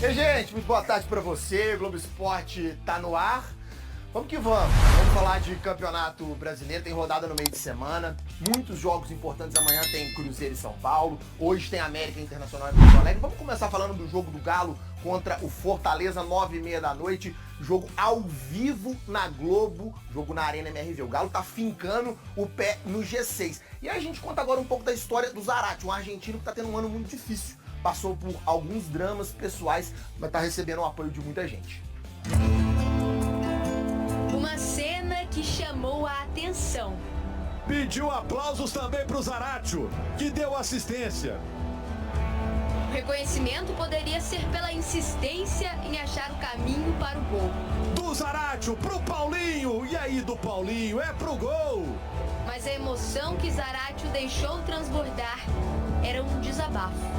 E gente, muito boa tarde pra você. O Globo Esporte tá no ar. Vamos que vamos. Vamos falar de campeonato brasileiro. Tem rodada no meio de semana. Muitos jogos importantes. Amanhã tem Cruzeiro e São Paulo. Hoje tem América Internacional em Porto Alegre. Vamos começar falando do jogo do Galo contra o Fortaleza, 9h30 da noite. Jogo ao vivo na Globo. Jogo na Arena MRV. O Galo tá fincando o pé no G6. E a gente conta agora um pouco da história do Zarate, um argentino que tá tendo um ano muito difícil. Passou por alguns dramas pessoais, mas tá recebendo o apoio de muita gente. Uma cena que chamou a atenção. Pediu aplausos também pro Zaratio, que deu assistência. O reconhecimento poderia ser pela insistência em achar o caminho para o gol. Do Zaratio pro Paulinho, e aí do Paulinho é pro gol. Mas a emoção que Zaratio deixou transbordar era um desabafo.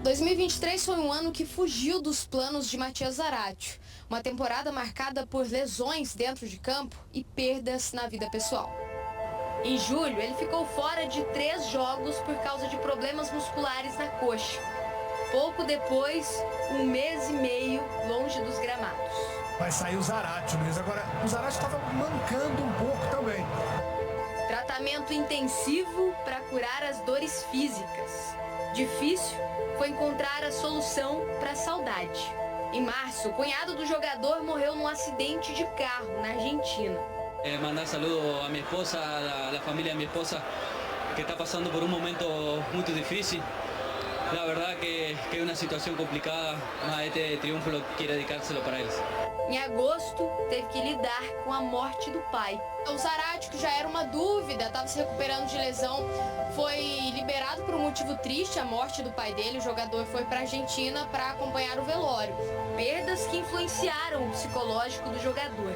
2023 foi um ano que fugiu dos planos de Matias Zaratio. Uma temporada marcada por lesões dentro de campo e perdas na vida pessoal. Em julho, ele ficou fora de 3 jogos por causa de problemas musculares na coxa. Pouco depois, 1 mês e meio longe dos gramados. Vai sair o Zaratio, Luiz. Agora, o Zaratio estava mancando um pouco também. Tratamento intensivo para curar as dores físicas. Difícil foi encontrar a solução para a saudade. Em março, o cunhado do jogador morreu num acidente de carro na Argentina. Mandar saludo a minha esposa, a família da minha esposa, que está passando por um momento muito difícil. La verdad que es una situación complicada, mas este triunfo lo quiero dedicárselo para eles. Em agosto, teve que lidar com a morte do pai. O Zaratio, que já era uma dúvida, estava se recuperando de lesão, foi liberado por um motivo triste, a morte do pai dele. O jogador foi para a Argentina para acompanhar o velório. Perdas que influenciaram o psicológico do jogador.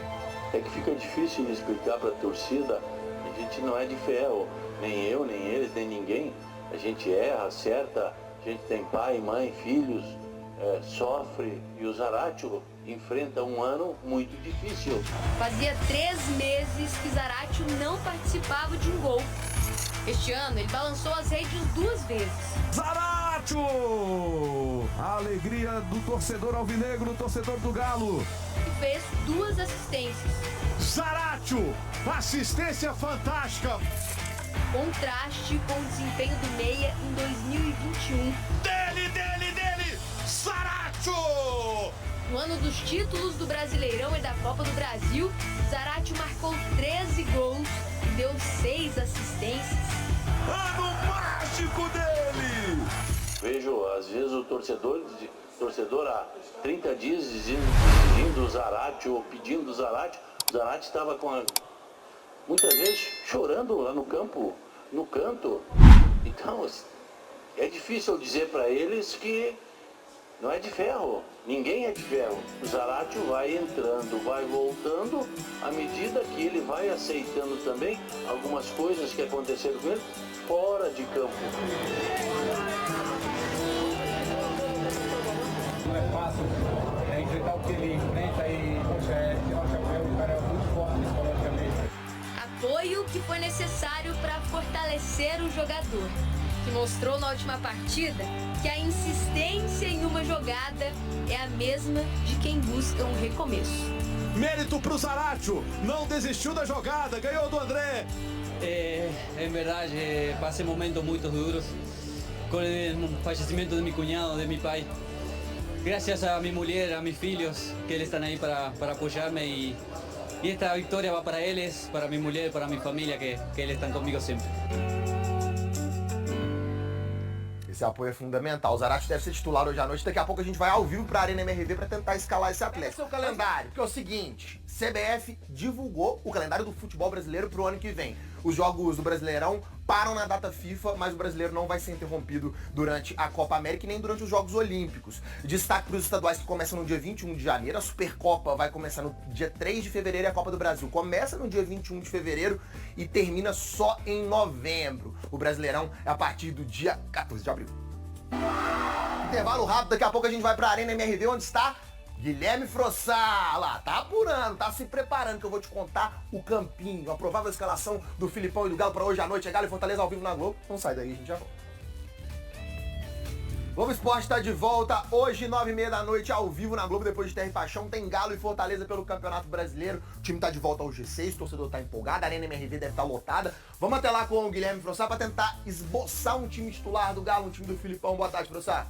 É que fica difícil de explicar para a torcida. A gente não é de ferro, nem eu, nem eles, nem ninguém. A gente erra, acerta. A gente tem pai, mãe, filhos, sofre, e o Zaratio enfrenta um ano muito difícil. Fazia 3 meses que Zaratio não participava de um gol. Este ano ele balançou as redes 2 vezes. Zaratio! A alegria do torcedor alvinegro, torcedor do Galo. E fez 2 assistências. Zaratio! Assistência fantástica! Contraste com o desempenho do meia em 2021. Dele! Zaratio! No ano dos títulos do Brasileirão e da Copa do Brasil, Zaratio marcou 13 gols e deu 6 assistências. Ano mágico dele! Vejo, às vezes, o torcedor há 30 dias exigindo o Zaratio, pedindo o Zaratio. O Zaratio estava muitas vezes chorando lá no campo, no canto. Então, é difícil dizer para eles que não é de ferro. Ninguém é de ferro. O Zaratio vai entrando, vai voltando, à medida que ele vai aceitando também algumas coisas que aconteceram com ele fora de campo. Não é fácil enfrentar o que ele enfrenta e, poxa, o cara é muito forte psicologicamente. Apoio que foi necessário para fortalecer o jogador, que mostrou na última partida que a insistência em uma jogada é a mesma de quem busca um recomeço. Mérito pro Zaratio, não desistiu da jogada, ganhou do André. Em verdade, passei momentos muito duros com o falecimento de meu cunhado, de meu pai. Graças a minha mulher, a meus filhos, que eles estão aí para apoiar-me e esta vitória vai para eles, para minha mulher, para minha família, que eles estão comigo sempre. Esse apoio é fundamental. O Zaratio deve ser titular hoje à noite. Daqui a pouco a gente vai ao vivo pra Arena MRV pra tentar escalar esse atleta. Esse é o calendário, porque é o seguinte, CBF divulgou o calendário do futebol brasileiro pro ano que vem. Os jogos do Brasileirão param na data FIFA, mas o brasileiro não vai ser interrompido durante a Copa América e nem durante os Jogos Olímpicos. Destaque para os estaduais que começam no dia 21 de janeiro, a Supercopa vai começar no dia 3 de fevereiro e a Copa do Brasil começa no dia 21 de fevereiro e termina só em novembro. O Brasileirão é a partir do dia 14 de abril. Intervalo rápido, daqui a pouco a gente vai pra Arena MRV, onde está Guilherme Frossá. Lá, tá apurando, tá se preparando, que eu vou te contar o campinho, a provável escalação do Filipão e do Galo pra hoje à noite. É Galo e Fortaleza ao vivo na Globo. Não sai daí, a gente já volta. Globo Esporte está de volta hoje, 9h30 da noite, ao vivo na Globo, depois de TR Paixão. Tem Galo e Fortaleza pelo Campeonato Brasileiro. O time tá de volta ao G6, o torcedor tá empolgado, a Arena MRV deve estar lotada. Vamos até lá com o Guilherme Frossá para tentar esboçar um time titular do Galo, um time do Filipão. Boa tarde, Frossá.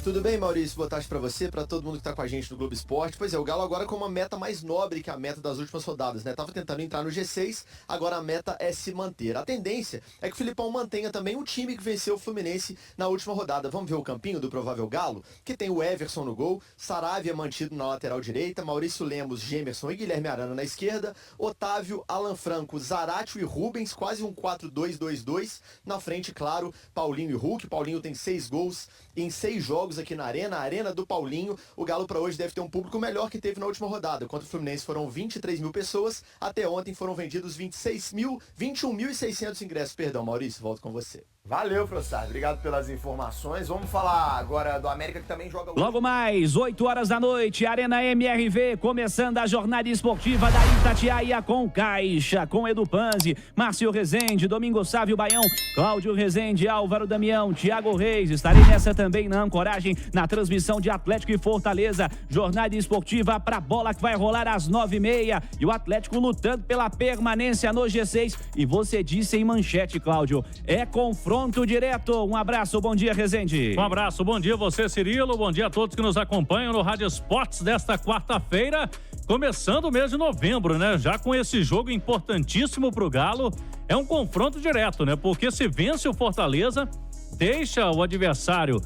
Tudo bem, Maurício? Boa tarde pra você, pra todo mundo que tá com a gente no Globo Esporte. Pois é, o Galo agora com uma meta mais nobre que a meta das últimas rodadas, né? Tava tentando entrar no G6, agora a meta é se manter. A tendência é que o Filipão mantenha também o time que venceu o Fluminense na última rodada. Vamos ver o campinho do provável Galo? Que tem o Everson no gol, Saravia mantido na lateral direita, Maurício Lemos, Gemerson e Guilherme Arana na esquerda, Otávio, Alan Franco, Zaratio e Rubens, quase um 4-2-2-2. Na frente, claro, Paulinho e Hulk. Paulinho tem 6 gols em 6 jogos aqui na Arena, a Arena do Paulinho. O Galo para hoje deve ter um público melhor que teve na última rodada. Contra o Fluminense foram 23 mil pessoas, até ontem foram vendidos 21.600 ingressos. Perdão, Maurício, volto com você. Valeu, Frossá. Obrigado pelas informações. Vamos falar agora do América, que também joga... Logo mais, 8 horas da noite, Arena MRV, começando a jornada esportiva da Itatiaia com Caixa, com Edu Panzi, Márcio Rezende, Domingo Sávio Baião, Cláudio Rezende, Álvaro Damião, Thiago Reis. Estarei nessa também na ancoragem, na transmissão de Atlético e Fortaleza. Jornada esportiva pra bola que vai rolar às 9h30. E o Atlético lutando pela permanência no G6. E você disse em manchete, Cláudio, é confronto direto. Um abraço, bom dia, Rezende. Um abraço, bom dia a você, Cirilo. Bom dia a todos que nos acompanham no Rádio Esportes desta quarta-feira. Começando o mês de novembro, né? Já com esse jogo importantíssimo pro Galo. É um confronto direto, né? Porque se vence o Fortaleza, deixa o adversário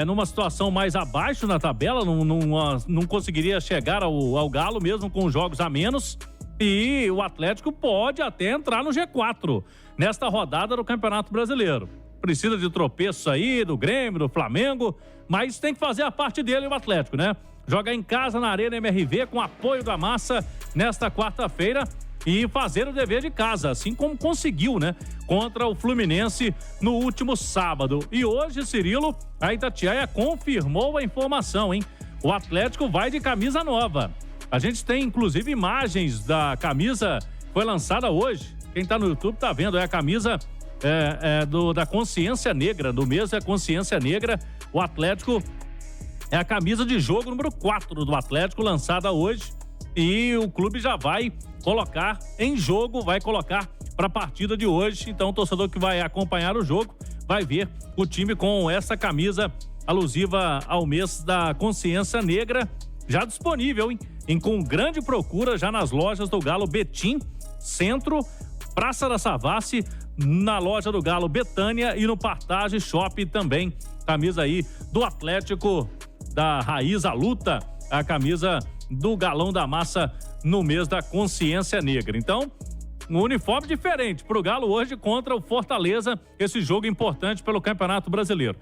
numa situação mais abaixo na tabela, não conseguiria chegar ao Galo mesmo com jogos a menos. E o Atlético pode até entrar no G4 nesta rodada do Campeonato Brasileiro. Precisa de tropeço aí do Grêmio, do Flamengo, mas tem que fazer a parte dele o Atlético, né? Jogar em casa na Arena MRV com apoio da massa nesta quarta-feira e fazer o dever de casa, assim como conseguiu, né? Contra o Fluminense no último sábado. E hoje, Cirilo, a Itatiaia confirmou a informação, hein? O Atlético vai de camisa nova. A gente tem, inclusive, imagens da camisa que foi lançada hoje. Quem tá no YouTube tá vendo, é a camisa da Consciência Negra, do mês é Consciência Negra. O Atlético é a camisa de jogo número 4 do Atlético, lançada hoje. E o clube já vai colocar em jogo, vai colocar para a partida de hoje. Então, o torcedor que vai acompanhar o jogo vai ver o time com essa camisa alusiva ao mês da Consciência Negra, já disponível, hein? Com grande procura já nas lojas do Galo Betim, Centro, Praça da Savassi, na loja do Galo Betânia e no Partage Shopping também. Camisa aí do Atlético, da Raiz à Luta, a camisa do Galão da Massa no mês da Consciência Negra. Então, um uniforme diferente para o Galo hoje contra o Fortaleza, esse jogo importante pelo Campeonato Brasileiro.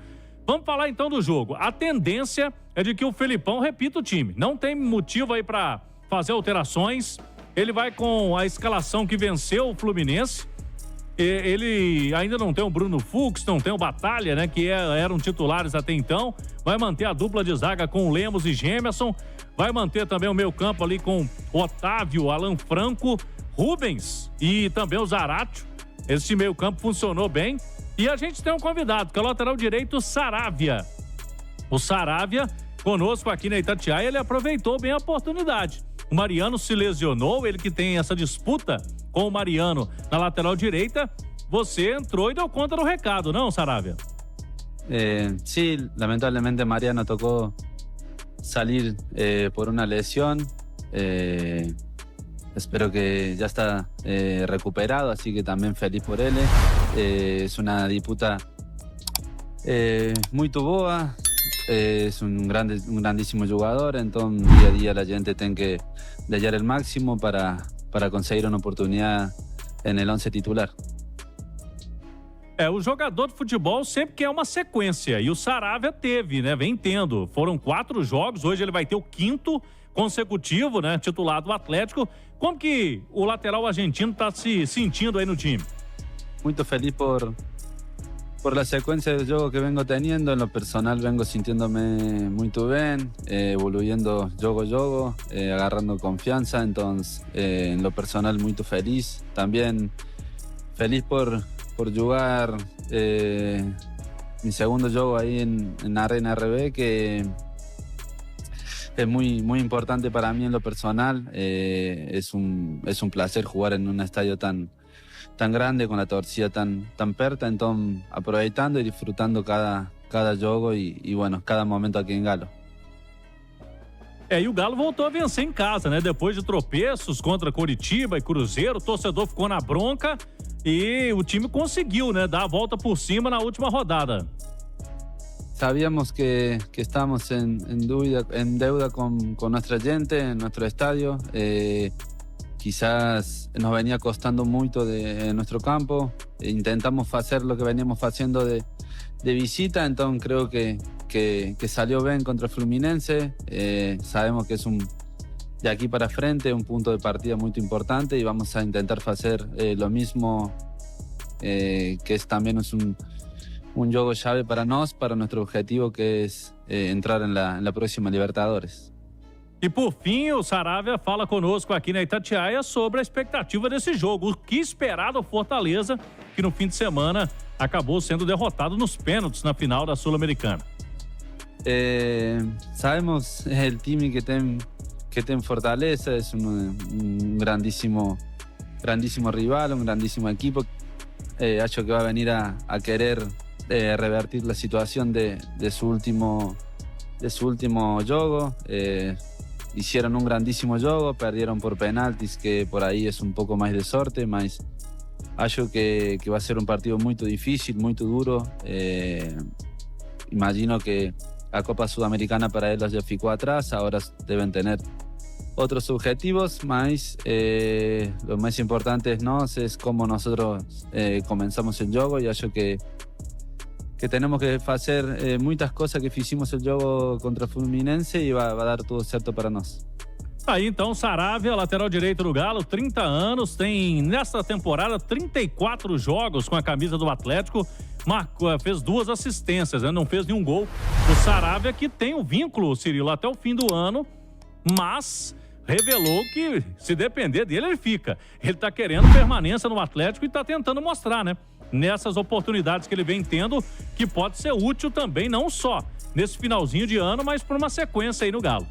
Vamos falar então do jogo. A tendência é de que o Felipão repita o time. Não tem motivo aí para fazer alterações. Ele vai com a escalação que venceu o Fluminense. Ele ainda não tem o Bruno Fux, não tem o Batalha, né? Que eram titulares até então. Vai manter a dupla de zaga com Lemos e Gemerson. Vai manter também o meio campo ali com Otávio, Alan Franco, Rubens e também o Zaratio. Esse meio campo funcionou bem. E a gente tem um convidado, que é o lateral direito, Saravia. O Saravia, conosco aqui na Itatiaia, ele aproveitou bem a oportunidade. O Mariano se lesionou, ele que tem essa disputa com o Mariano na lateral direita. Você entrou e deu conta do recado, não, Saravia? Sí, lamentablemente Mariano tocó salir por una lesión. Espero que ya está recuperado, así que también feliz por él. Es una disputa muy boa. Es un grandísimo jugador, entonces día a día la gente tiene que dar el máximo para conseguir una oportunidad en el 11 titular. O jogador de futebol sempre quer uma sequência, e o Saravia teve, né? Vem tendo. Foram 4 jogos, hoje ele vai ter o 5º consecutivo, né? Titular do Atlético. Como que o lateral argentino está se sentindo aí no time? Muito feliz por la secuencia de juego que vengo teniendo. En lo personal vengo sintiéndome muy bien, evoluyendo juego, agarrando confianza. Entonces, en lo personal muy feliz. También feliz por jugar mi segundo juego ahí en Arena RB, que es muy, muy importante para mí en lo personal. Es un placer jugar en un estadio tan grande, con la torcida tan perta, entonces aproveitando y disfrutando cada jogo e bueno, cada momento aqui em Galo. E o Galo voltou a vencer em casa, né? Depois de tropeços contra Coritiba e Cruzeiro, o torcedor ficou na bronca e o time conseguiu, né, dar a volta por cima na última rodada. Sabíamos que estábamos en deuda con nuestra gente, en nuestro estadio. Quizás nos venía costando mucho de nuestro campo. Intentamos hacer lo que veníamos haciendo de visita, entonces creo que salió bien contra Fluminense. Sabemos que es de aquí para frente un punto de partida muy importante y vamos a intentar hacer lo mismo, que es también un juego llave para nuestro objetivo, que es entrar en la próxima Libertadores. E por fim, o Saravia fala conosco aqui na Itatiaia sobre a expectativa desse jogo. O que esperar do Fortaleza, que no fim de semana acabou sendo derrotado nos pênaltis na final da Sul-Americana. Sabemos el time que tem Fortaleza, es un grandísimo rival, un grandísimo equipo. Acho que va a venir a querer revertir la situación de su último juego. Hicieron un grandísimo juego, perdieron por penaltis, que por ahí es un poco más de sorte, mas acho que va a ser un partido muy difícil, muy duro. Imagino que la Copa Sudamericana para ellos ya ficó atrás, ahora deben tener otros objetivos, mas lo más importante es cómo nosotros comenzamos el juego, y acho que tenemos que hacer muitas coisas que fizemos o jogo contra o Fluminense e vai dar tudo certo para nós. Aí então, Saravia, lateral direito do Galo, 30 anos, tem nesta temporada 34 jogos com a camisa do Atlético, fez 2 assistências, né? Não fez nenhum gol. O Saravia que tem um vínculo, Cirilo, até o fim do ano, mas revelou que se depender dele, ele fica. Ele tá querendo permanência no Atlético e tá tentando mostrar, né? Nessas oportunidades que ele vem tendo, que pode ser útil também, não só nesse finalzinho de ano, mas para uma sequência aí no Galo.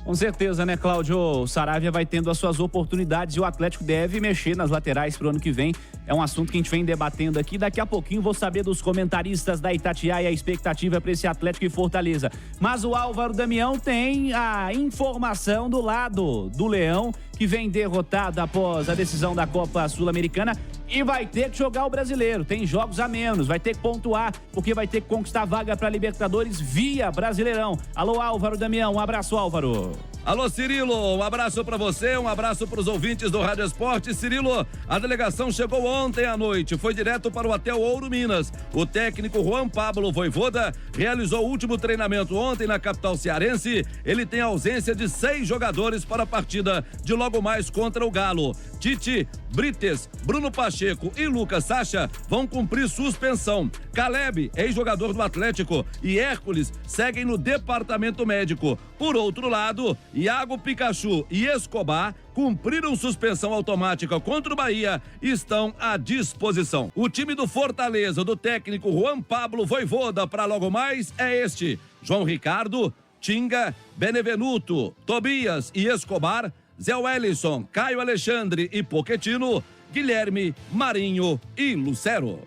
Com certeza, né, Cláudio? O Saravia vai tendo as suas oportunidades e o Atlético deve mexer nas laterais pro ano que vem. É um assunto que a gente vem debatendo aqui. Daqui a pouquinho vou saber dos comentaristas da Itatiaia a expectativa para esse Atlético e Fortaleza. Mas o Álvaro Damião tem a informação do lado do Leão, que vem derrotado após a decisão da Copa Sul-Americana e vai ter que jogar o Brasileiro. Tem jogos a menos, vai ter que pontuar, porque vai ter que conquistar vaga para Libertadores via Brasileirão. Alô, Álvaro Damião, um abraço, Álvaro. Alô, Cirilo, um abraço para você, um abraço para os ouvintes do Rádio Esporte. Cirilo, a delegação chegou ontem à noite, foi direto para o Hotel Ouro Minas. O técnico Juan Pablo Vojvoda realizou o último treinamento ontem na capital cearense. Ele tem ausência de 6 jogadores para a partida de logo mais contra o Galo. Tite, Brites, Bruno Pacheco e Lucas Sacha vão cumprir suspensão. Caleb, ex-jogador do Atlético, e Hércules seguem no departamento médico. Por outro lado, Iago Pikachu e Escobar cumpriram suspensão automática contra o Bahia e estão à disposição. O time do Fortaleza, do técnico Juan Pablo Vojvoda, para logo mais é este: João Ricardo, Tinga, Benevenuto, Tobias e Escobar, Zé Wellison, Caio Alexandre e Pochettino, Guilherme, Marinho e Lucero.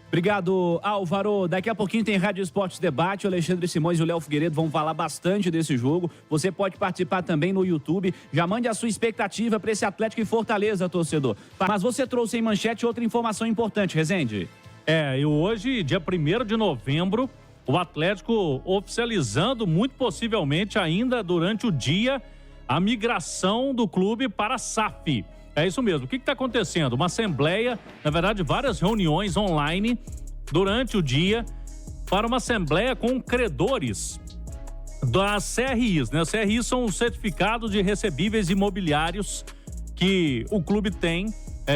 Obrigado, Álvaro. Daqui a pouquinho tem Rádio Esportes Debate. O Alexandre Simões e o Léo Figueiredo vão falar bastante desse jogo. Você pode participar também no YouTube. Já mande a sua expectativa para esse Atlético e Fortaleza, torcedor. Mas você trouxe em manchete outra informação importante, Rezende. E hoje, dia 1º de novembro, o Atlético oficializando, muito possivelmente ainda durante o dia, a migração do clube para a SAF. É isso mesmo. O que está acontecendo? Uma assembleia, na verdade, várias reuniões online durante o dia para uma assembleia com credores das CRIs, né? As CRIs são os certificados de recebíveis imobiliários que o clube tem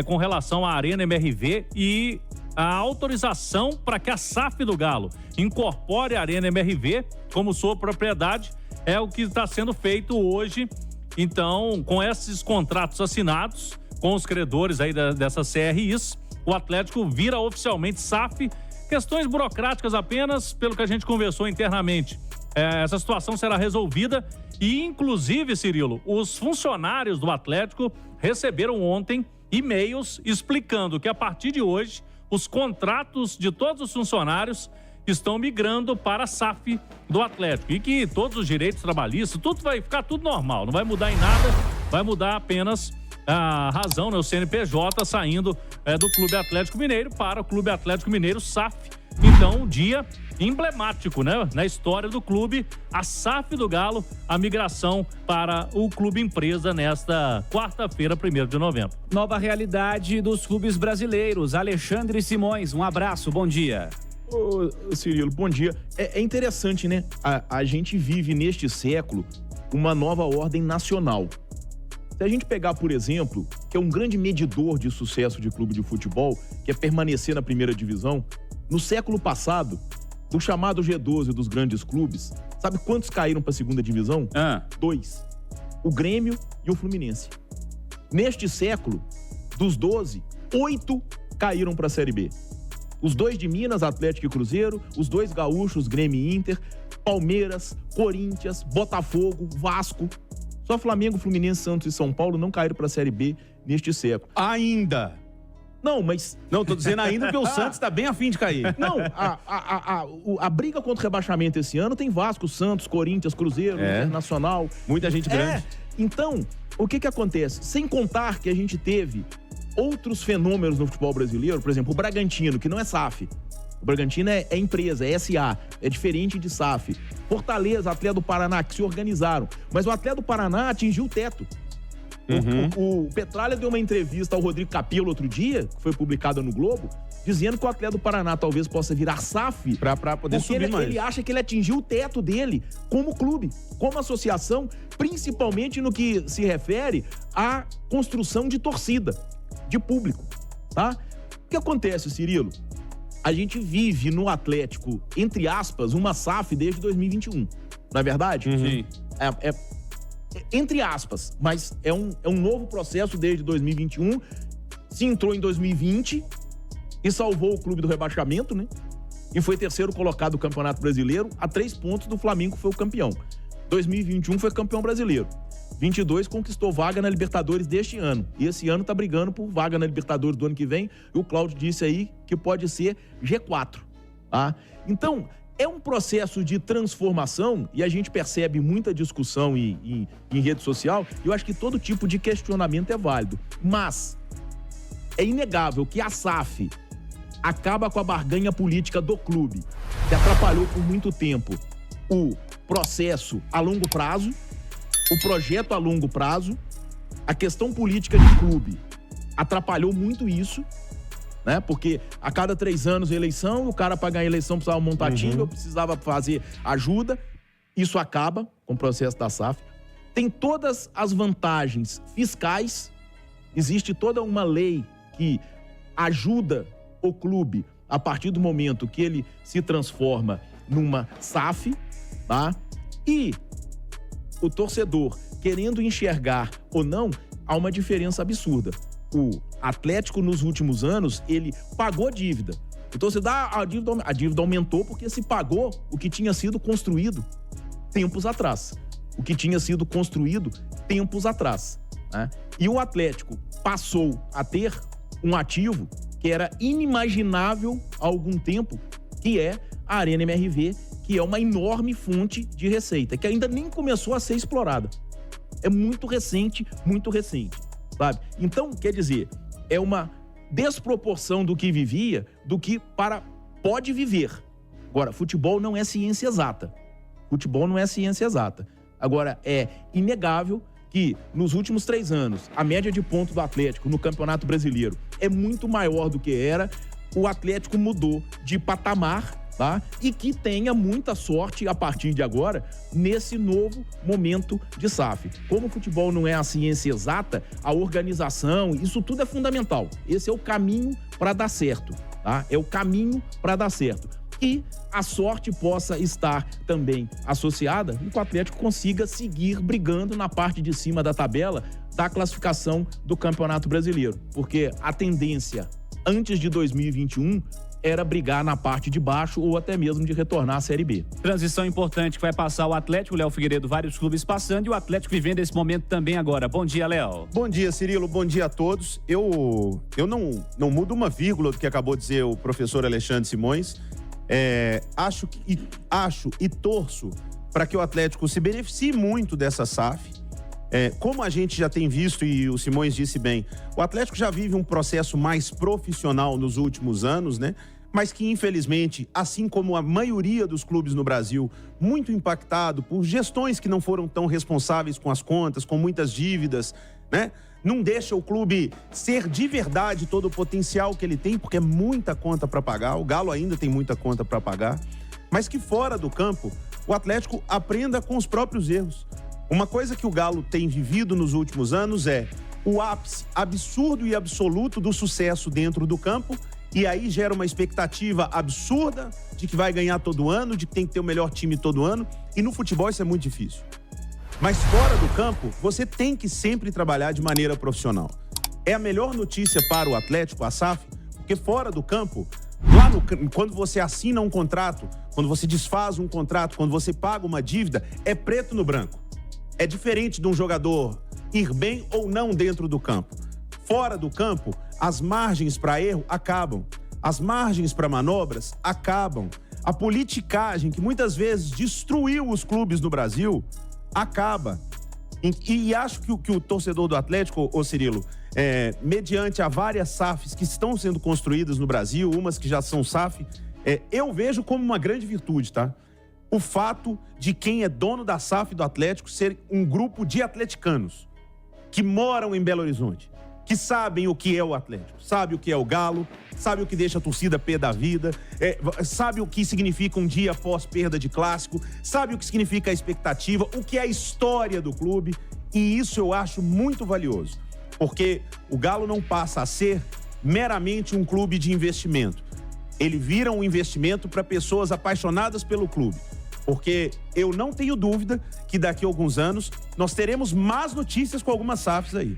com relação à Arena MRV e a autorização para que a SAF do Galo incorpore a Arena MRV como sua propriedade. É o que está sendo feito hoje. Então, com esses contratos assinados com os credores aí dessas CRIs, o Atlético vira oficialmente SAF, Questões burocráticas apenas, pelo que a gente conversou internamente. Essa situação será resolvida e, inclusive, Cirilo, os funcionários do Atlético receberam ontem e-mails explicando que a partir de hoje os contratos de todos os funcionários estão migrando para a SAF do Atlético e que todos os direitos trabalhistas, tudo vai ficar tudo normal, não vai mudar em nada, vai mudar apenas a razão, né, o CNPJ saindo do Clube Atlético Mineiro para o Clube Atlético Mineiro SAF. Então, um dia emblemático, né, na história do clube, a SAF do Galo, a migração para o clube empresa nesta quarta-feira, 1º de novembro. Nova realidade dos clubes brasileiros. Alexandre Simões, um abraço, bom dia. Ô, Cirilo, bom dia. É interessante, né? A gente vive neste século uma nova ordem nacional. Se a gente pegar, por exemplo, que é um grande medidor de sucesso de clube de futebol, que é permanecer na primeira divisão, no século passado, do chamado G12 dos grandes clubes, sabe quantos caíram para a segunda divisão? 2. O Grêmio e o Fluminense. Neste século, dos 12, 8 caíram para a Série B. Os 2 de Minas, Atlético e Cruzeiro, os 2 gaúchos, Grêmio e Inter, Palmeiras, Corinthians, Botafogo, Vasco. Só Flamengo, Fluminense, Santos e São Paulo não caíram para a Série B neste século. Ainda. Não, mas... Não, tô dizendo ainda porque o Santos tá bem afim de cair. Não, a briga contra o rebaixamento esse ano tem Vasco, Santos, Corinthians, Cruzeiro, Internacional. Muita gente grande. Então, o que acontece? Sem contar que a gente teve outros fenômenos no futebol brasileiro, por exemplo, o Bragantino, que não é SAF. O Bragantino é empresa, é SA, é diferente de SAF. Fortaleza, Atlético do Paraná, que se organizaram. Mas o Atlético do Paraná atingiu o teto. O Petralha deu uma entrevista ao Rodrigo Capello outro dia, que foi publicada no Globo, dizendo que o Atlético do Paraná talvez possa virar SAF pra poder subir mais. Ele acha que ele atingiu o teto dele como clube, como associação, principalmente no que se refere à construção de torcida, de público, tá? O que acontece, Cirilo? A gente vive no Atlético, entre aspas, uma SAF desde 2021, não é verdade? Sim. Entre aspas, mas é um novo processo desde 2021, se entrou em 2020 e salvou o clube do rebaixamento, né? E foi terceiro colocado do Campeonato Brasileiro, a 3 pontos do Flamengo, foi o campeão. 2021 foi campeão brasileiro. 22 conquistou vaga na Libertadores deste ano. E esse ano tá brigando por vaga na Libertadores do ano que vem. E o Cláudio disse aí que pode ser G4, tá? Então, é um processo de transformação e a gente percebe muita discussão em rede social. Eu acho que todo tipo de questionamento é válido. Mas é inegável que a SAF acaba com a barganha política do clube, que atrapalhou por muito tempo o processo a longo prazo, o projeto a longo prazo, a questão política de clube atrapalhou muito isso, né? Porque a cada 3 anos eleição, o cara para ganhar a eleição precisava montar time, eu precisava fazer ajuda. Isso acaba com o processo da SAF. Tem todas as vantagens fiscais, existe toda uma lei que ajuda o clube a partir do momento que ele se transforma numa SAF, tá? E o torcedor, querendo enxergar ou não, há uma diferença absurda. O Atlético, nos últimos anos, ele pagou dívida. O torcedor, a dívida aumentou porque se pagou o que tinha sido construído tempos atrás. O que tinha sido construído tempos atrás, né? E o Atlético passou a ter um ativo que era inimaginável há algum tempo, que é a Arena MRV, que é uma enorme fonte de receita, que ainda nem começou a ser explorada. É muito recente, sabe? Então, quer dizer, é uma desproporção do que vivia, do que pode viver. Agora, futebol não é ciência exata. Agora, é inegável que nos últimos 3 anos, a média de pontos do Atlético no Campeonato Brasileiro é muito maior do que era. O Atlético mudou de patamar, tá? E que tenha muita sorte a partir de agora nesse novo momento de SAF. Como o futebol não é a ciência exata, a organização, isso tudo é fundamental. Esse é o caminho para dar certo, tá? É o caminho para dar certo. E a sorte possa estar também associada e que o Atlético consiga seguir brigando na parte de cima da tabela da classificação do Campeonato Brasileiro. Porque a tendência antes de 2021 era brigar na parte de baixo ou até mesmo de retornar à Série B. Transição importante que vai passar o Atlético, o Léo Figueiredo, vários clubes passando e o Atlético vivendo esse momento também agora. Bom dia, Léo. Bom dia, Cirilo. Bom dia a todos. Eu não mudo uma vírgula do que acabou de dizer o professor Alexandre Simões. Acho e torço para que o Atlético se beneficie muito dessa SAF. Como a gente já tem visto e o Simões disse bem, o Atlético já vive um processo mais profissional nos últimos anos, né? Mas que infelizmente, assim como a maioria dos clubes no Brasil, muito impactado por gestões que não foram tão responsáveis com as contas, com muitas dívidas, né? Não deixa o clube ser de verdade todo o potencial que ele tem, porque é muita conta para pagar, o Galo ainda tem muita conta para pagar, mas que fora do campo, o Atlético aprenda com os próprios erros. Uma coisa que o Galo tem vivido nos últimos anos é o ápice absurdo e absoluto do sucesso dentro do campo, e aí gera uma expectativa absurda de que vai ganhar todo ano, de que tem que ter o melhor time todo ano, e no futebol isso é muito difícil. Mas fora do campo, você tem que sempre trabalhar de maneira profissional. É a melhor notícia para o Atlético, a SAF, porque fora do campo, quando você assina um contrato, quando você desfaz um contrato, quando você paga uma dívida, é preto no branco. É diferente de um jogador ir bem ou não dentro do campo. Fora do campo, as margens para erro acabam. As margens para manobras acabam. A politicagem, que muitas vezes destruiu os clubes no Brasil, acaba. E acho que o torcedor do Atlético, ô Cirilo, mediante a várias SAFs que estão sendo construídas no Brasil, umas que já são SAF, eu vejo como uma grande virtude, tá? O fato de quem é dono da SAF do Atlético ser um grupo de atleticanos que moram em Belo Horizonte, que sabem o que é o Atlético, sabe o que é o Galo, sabe o que deixa a torcida pé da vida, sabe o que significa um dia após perda de clássico, sabe o que significa a expectativa, o que é a história do clube, e isso eu acho muito valioso, porque o Galo não passa a ser meramente um clube de investimento. Ele vira um investimento para pessoas apaixonadas pelo clube. Porque eu não tenho dúvida que daqui a alguns anos nós teremos más notícias com algumas SAFs aí.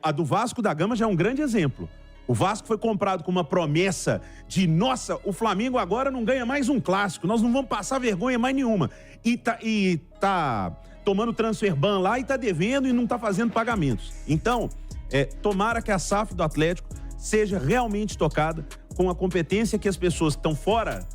A do Vasco da Gama já é um grande exemplo. O Vasco foi comprado com uma promessa de, nossa, o Flamengo agora não ganha mais um clássico, nós não vamos passar vergonha mais nenhuma. E tá tomando transfer ban lá e tá devendo e não tá fazendo pagamentos. Então, tomara que a SAF do Atlético seja realmente tocada com a competência que as pessoas que estão fora,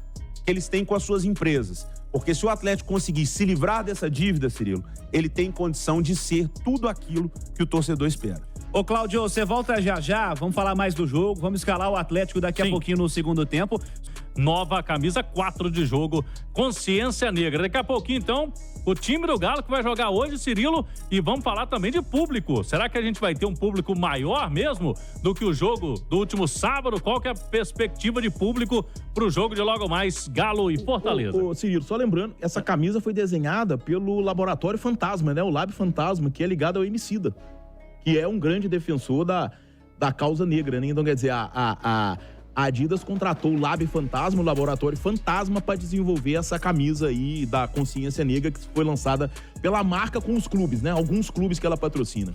que eles têm com as suas empresas. Porque se o Atlético conseguir se livrar dessa dívida, Cirilo, ele tem condição de ser tudo aquilo que o torcedor espera. Ô, Cláudio, você volta já, vamos falar mais do jogo, vamos escalar o Atlético daqui a pouquinho no segundo tempo. Nova camisa 4 de jogo, Consciência Negra. Daqui a pouquinho, então, o time do Galo que vai jogar hoje, Cirilo, e vamos falar também de público. Será que a gente vai ter um público maior mesmo do que o jogo do último sábado? Qual que é a perspectiva de público pro jogo de logo mais Galo e Fortaleza? Ô, Cirilo, só lembrando, essa camisa foi desenhada pelo Laboratório Fantasma, né? O Lab Fantasma, que é ligado ao Emicida, que é um grande defensor da causa negra, né? Então, quer dizer, a Adidas contratou o Lab Fantasma, o Laboratório Fantasma, para desenvolver essa camisa aí da Consciência Negra, que foi lançada pela marca com os clubes, né? Alguns clubes que ela patrocina.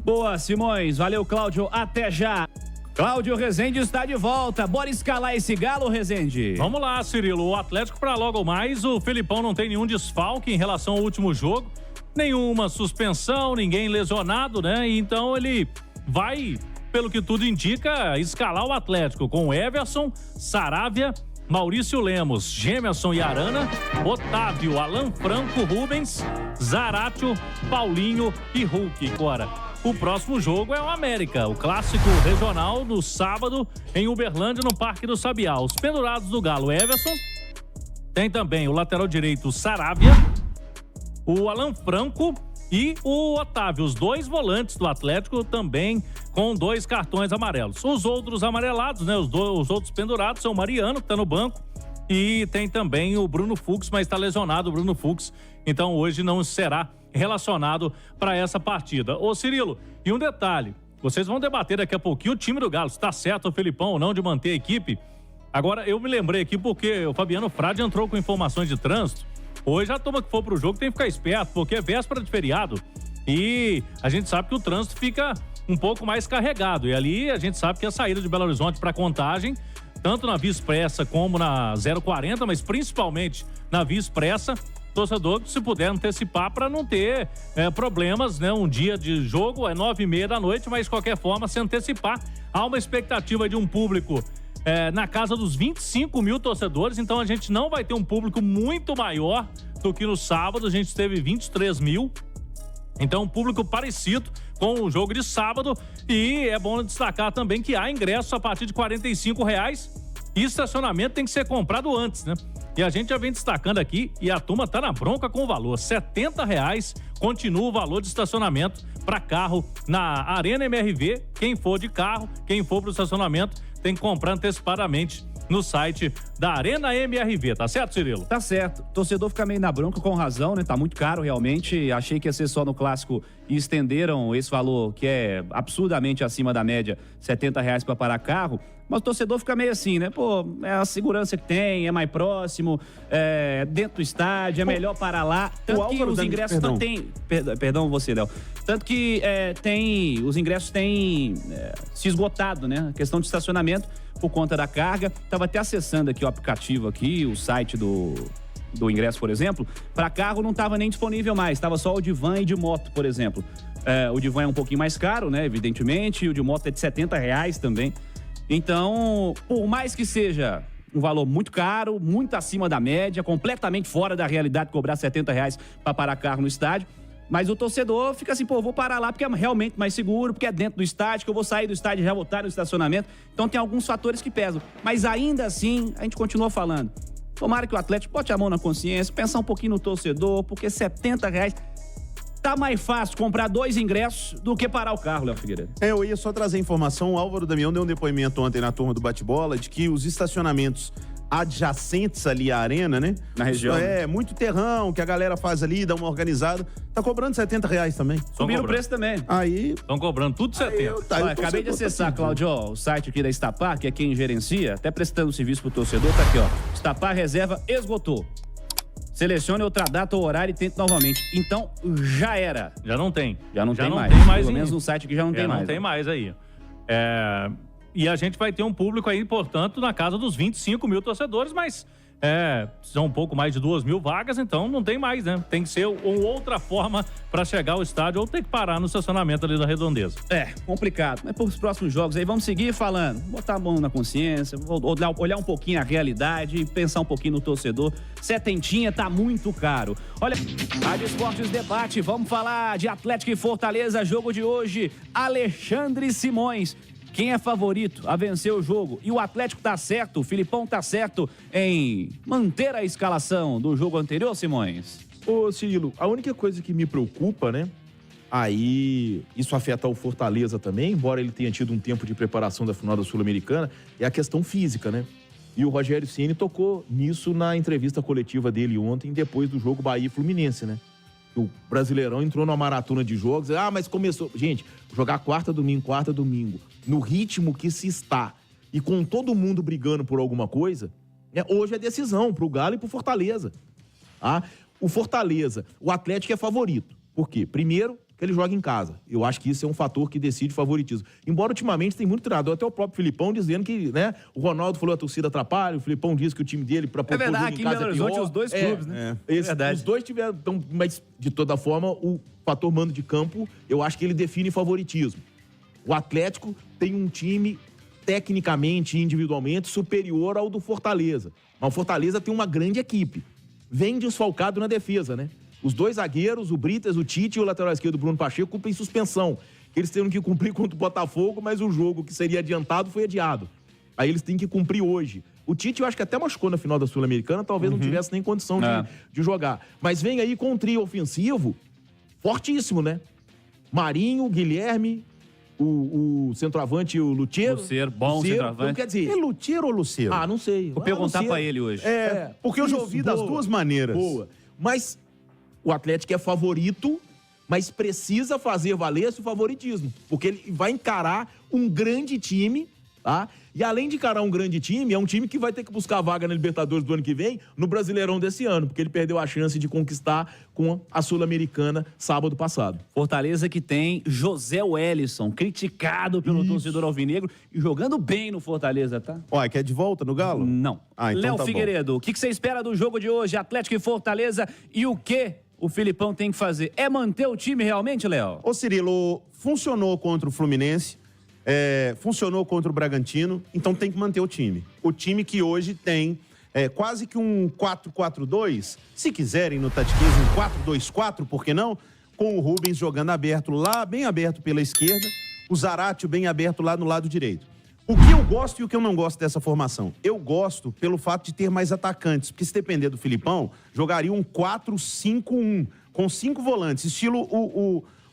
Boa, Simões. Valeu, Cláudio. Até já. Cláudio Rezende está de volta. Bora escalar esse Galo, Rezende? Vamos lá, Cirilo. O Atlético para logo mais. O Felipão não tem nenhum desfalque em relação ao último jogo. Nenhuma suspensão, ninguém lesionado, né? Então ele vai, pelo que tudo indica, escalar o Atlético com Everson, Saravia, Maurício Lemos, Gemerson e Arana, Otávio, Alan Franco, Rubens, Zaratio, Paulinho e Hulk. Agora, o próximo jogo é o América, o clássico regional no sábado em Uberlândia, no Parque do Sabiá. Os pendurados do Galo, Everson, tem também o lateral direito Saravia, o Alan Franco e o Otávio, os dois volantes do Atlético também com 2 cartões amarelos. Os outros amarelados, né? Os outros pendurados são o Mariano, que está no banco, e tem também o Bruno Fux, mas está lesionado o Bruno Fux, então hoje não será relacionado para essa partida. Ô Cirilo, e um detalhe, vocês vão debater daqui a pouquinho o time do Galo, se está certo o Felipão ou não de manter a equipe. Agora, eu me lembrei aqui porque o Fabiano Frade entrou com informações de trânsito. Hoje a turma que for pro jogo tem que ficar esperto, porque é véspera de feriado e a gente sabe que o trânsito fica um pouco mais carregado. E ali a gente sabe que a saída de Belo Horizonte para Contagem tanto na Via Expressa como na 040, mas principalmente na Via Expressa. Torcedor, se puder antecipar para não ter problemas, né? Um dia de jogo é 9h30 da noite, mas de qualquer forma, se antecipar, há uma expectativa de um público na casa dos 25 mil torcedores, então a gente não vai ter um público muito maior do que no sábado, a gente teve 23 mil, então um público parecido com o jogo de sábado, e é bom destacar também que há ingresso a partir de R$45 e estacionamento tem que ser comprado antes, né? E a gente já vem destacando aqui e a turma tá na bronca com o valor. R$70 continua o valor de estacionamento para carro na Arena MRV. Quem for de carro, quem for pro estacionamento, tem que comprar antecipadamente no site da Arena MRV, tá certo, Cirilo? Tá certo. Torcedor fica meio na bronca com razão, né? Tá muito caro realmente. Achei que ia ser só no clássico e estenderam esse valor que é absurdamente acima da média, R$70 para parar carro. Mas o torcedor fica meio assim, né? Pô, é a segurança que tem, é mais próximo, é dentro do estádio, é melhor parar lá. Tanto que os ingressos não tem... Perdão você, Léo. Tanto que os ingressos têm se esgotado, né? A questão de estacionamento por conta da carga. Tava até acessando aqui o aplicativo aqui, o site do ingresso, por exemplo. Para carro não tava nem disponível mais, tava só o de van e de moto, por exemplo. O de van é um pouquinho mais caro, né? Evidentemente, e o de moto é de R$70 também. Então, por mais que seja um valor muito caro, muito acima da média, completamente fora da realidade cobrar R$70 para parar carro no estádio, mas o torcedor fica assim, pô, vou parar lá porque é realmente mais seguro, porque é dentro do estádio, que eu vou sair do estádio e já vou estar no estacionamento. Então tem alguns fatores que pesam. Mas ainda assim, a gente continua falando. Tomara que o Atlético bote a mão na consciência, pensar um pouquinho no torcedor, porque R$70... Tá mais fácil comprar 2 ingressos do que parar o carro, Léo Figueiredo. Eu ia só trazer informação. O Álvaro Damião deu um depoimento ontem na turma do bate-bola de que os estacionamentos adjacentes ali à arena, né? Na região. Muito terrão, que a galera faz ali, dá uma organizada. Tá cobrando R$70 também. Subiram o preço também. Aí... Estão cobrando tudo R$70. Acabei de acessar, Cláudio, o site aqui da Estapar, que é quem gerencia, até prestando serviço pro torcedor, tá aqui, ó. Estapar reserva esgotou. Selecione outra data ou horário e tente novamente. Então, já era. Já não tem. Já não tem mais. Pelo menos no site que já não tem mais. Não tem mais aí. E a gente vai ter um público aí, portanto, na casa dos 25 mil torcedores, mas são um pouco mais de 2 mil vagas, então não tem mais, né? Tem que ser outra forma para chegar ao estádio ou ter que parar no estacionamento ali da Redondeza. Complicado. Mas pros próximos jogos aí, vamos seguir falando. Botar a mão na consciência, olhar um pouquinho a realidade, pensar um pouquinho no torcedor. Setentinha tá muito caro. Olha, Rádio Esportes Debate, vamos falar de Atlético e Fortaleza, jogo de hoje. Alexandre Simões. Quem é favorito a vencer o jogo? E o Atlético tá certo, o Filipão tá certo em manter a escalação do jogo anterior, Simões? Ô, Cirilo, a única coisa que me preocupa, né? Aí, isso afeta o Fortaleza também, embora ele tenha tido um tempo de preparação da final da Sul-Americana, é a questão física, né? E o Rogério Ceni tocou nisso na entrevista coletiva dele ontem, depois do jogo Bahia e Fluminense, né? O Brasileirão entrou numa maratona de jogos, mas começou... Gente, jogar quarta, domingo, no ritmo que se está, e com todo mundo brigando por alguma coisa, hoje é decisão pro Galo e pro Fortaleza. O Fortaleza, o Atlético é favorito. Por quê? Primeiro, que ele joga em casa. Eu acho que isso é um fator que decide favoritismo. Embora ultimamente tem muito treinador, até o próprio Filipão dizendo que, né, o Ronaldo falou a torcida atrapalha, o Filipão disse que o time dele para propor jogo em casa é pior. Os dois clubes, né? Os dois tiveram, então, mas de toda forma, o fator mando de campo, eu acho que ele define favoritismo. O Atlético tem um time tecnicamente e individualmente superior ao do Fortaleza. Mas o Fortaleza tem uma grande equipe. Vem desfalcado na defesa, né? Os 2 zagueiros, o Britas, o Tite e o lateral esquerdo, o Bruno Pacheco, cumprem suspensão. Eles tiveram que cumprir contra o Botafogo, mas o jogo que seria adiantado foi adiado. Aí eles têm que cumprir hoje. O Tite, eu acho que até machucou na final da Sul-Americana, talvez não tivesse nem condição de jogar. Mas vem aí com um trio ofensivo fortíssimo, né? Marinho, Guilherme, o centroavante, o Lucheiro. Bom centroavante. Então, quer dizer... É Lucheiro ou Luceiro? Não sei. Vou perguntar pra ele hoje. Porque eu já ouvi das duas maneiras. Boa. Mas o Atlético é favorito, mas precisa fazer valer esse favoritismo. Porque ele vai encarar um grande time tá? E além de encarar um grande time, é um time que vai ter que buscar a vaga na Libertadores do ano que vem, no Brasileirão desse ano, porque ele perdeu a chance de conquistar com a Sul-Americana sábado passado. Fortaleza que tem José Wellison, criticado pelo torcedor alvinegro e jogando bem no Fortaleza, tá? Olha, quer de volta no Galo? Não. Ah, então Léo tá bom. Figueiredo, o que você espera do jogo de hoje, Atlético e Fortaleza, e o que o Filipão tem que fazer? É manter o time realmente, Léo? Ô Cirilo, funcionou contra o Fluminense, funcionou contra o Bragantino, então tem que manter o time. O time que hoje tem quase que um 4-4-2, se quiserem no Tatiquinhas, um 4-2-4, por que não? Com o Rubens jogando aberto lá, bem aberto pela esquerda, o Zaratio bem aberto lá no lado direito. O que eu gosto e o que eu não gosto dessa formação? Eu gosto pelo fato de ter mais atacantes, porque se depender do Filipão, jogaria um 4-5-1, com 5 volantes, estilo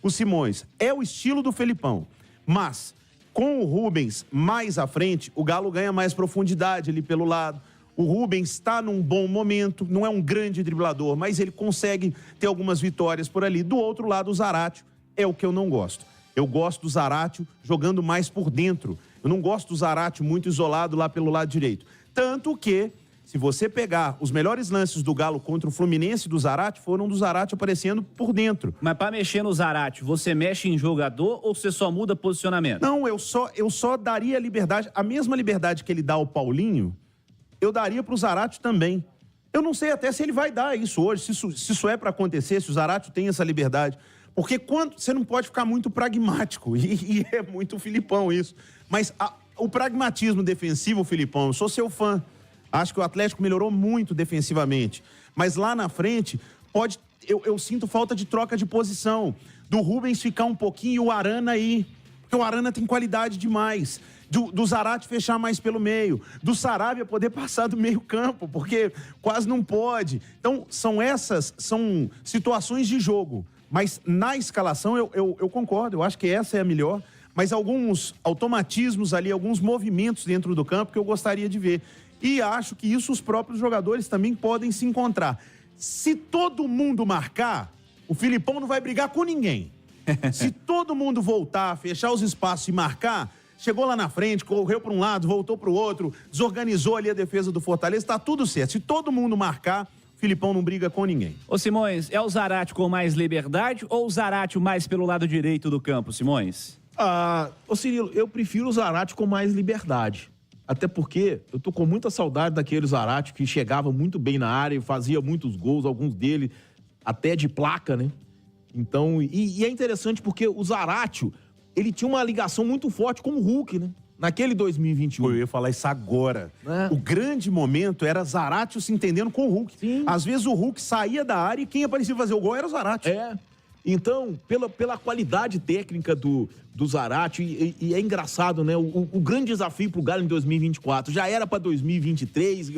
o Simões. É o estilo do Filipão, mas com o Rubens mais à frente, o Galo ganha mais profundidade ali pelo lado. O Rubens está num bom momento, não é um grande driblador, mas ele consegue ter algumas vitórias por ali. Do outro lado, o Zaratio é o que eu não gosto. Eu gosto do Zaratio jogando mais por dentro. Eu não gosto do Zaratio muito isolado lá pelo lado direito. Tanto que, se você pegar os melhores lances do Galo contra o Fluminense do Zaratio, foram do Zaratio aparecendo por dentro. Mas para mexer no Zaratio, você mexe em jogador ou você só muda posicionamento? Não, eu só daria liberdade, a mesma liberdade que ele dá ao Paulinho, eu daria para o Zaratio também. Eu não sei até se ele vai dar isso hoje, se isso é para acontecer, se o Zaratio tem essa liberdade. Porque você não pode ficar muito pragmático, e é muito Filipão isso. Mas o pragmatismo defensivo, Filipão, eu sou seu fã. Acho que o Atlético melhorou muito defensivamente. Mas lá na frente, eu sinto falta de troca de posição. Do Rubens ficar um pouquinho e o Arana ir. Porque o Arana tem qualidade demais. Do Zaratio fechar mais pelo meio. Do Saravia poder passar do meio campo, porque quase não pode. Então, são situações de jogo. Mas na escalação eu concordo, eu acho que essa é a melhor. Mas alguns automatismos ali, alguns movimentos dentro do campo que eu gostaria de ver. E acho que isso os próprios jogadores também podem se encontrar. Se todo mundo marcar, o Filipão não vai brigar com ninguém. Se todo mundo voltar, fechar os espaços e marcar, chegou lá na frente, correu para um lado, voltou para o outro, desorganizou ali a defesa do Fortaleza, está tudo certo. Se todo mundo marcar, o Filipão não briga com ninguém. Ô Simões, é o Zaratio com mais liberdade ou o Zaratio mais pelo lado direito do campo, Simões? Ô Cirilo, eu prefiro o Zaratio com mais liberdade. Até porque eu tô com muita saudade daquele Zaratio que chegava muito bem na área e fazia muitos gols, alguns dele até de placa, né? Então, e é interessante porque o Zaratio, ele tinha uma ligação muito forte com o Hulk, né? Naquele 2021. Eu ia falar isso agora. O grande momento era Zaratio se entendendo com o Hulk. Sim. Às vezes o Hulk saía da área e quem aparecia fazer o gol era o Zaratio. Então, pela qualidade técnica do Zaratio, e é engraçado, né? O grande desafio pro Galo em 2024 já era para 2023.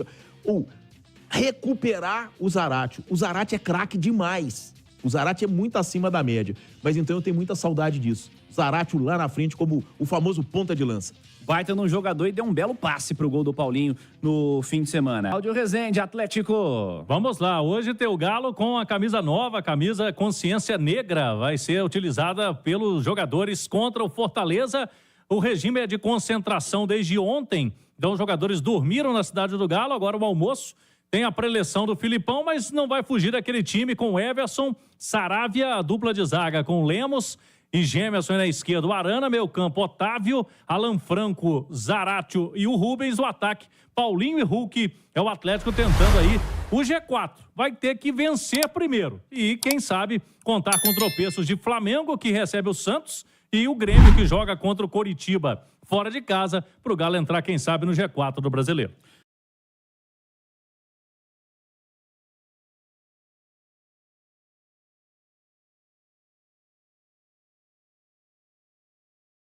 Recuperar o Zaratio. O Zaratio é craque demais. O Zaratio é muito acima da média. Mas então eu tenho muita saudade disso. Zaratio lá na frente como o famoso ponta de lança. Baita num jogador e deu um belo passe pro gol do Paulinho no fim de semana. Cláudio Rezende, Atlético. Vamos lá, hoje tem o Galo com a camisa nova, a camisa Consciência Negra. Vai ser utilizada pelos jogadores contra o Fortaleza. O regime é de concentração desde ontem. Então os jogadores dormiram na cidade do Galo, agora o almoço. Tem a preleção do Filipão, mas não vai fugir daquele time com Everson, Saravia, a dupla de zaga com Lemos e Gemerson na esquerda. O Arana, meio campo, Otávio, Alan Franco, Zaratio e o Rubens. O ataque, Paulinho e Hulk. É o Atlético tentando aí o G4. Vai ter que vencer primeiro. E, quem sabe, contar com tropeços de Flamengo, que recebe o Santos, e o Grêmio, que joga contra o Coritiba fora de casa, para o Galo entrar, quem sabe, no G4 do Brasileiro.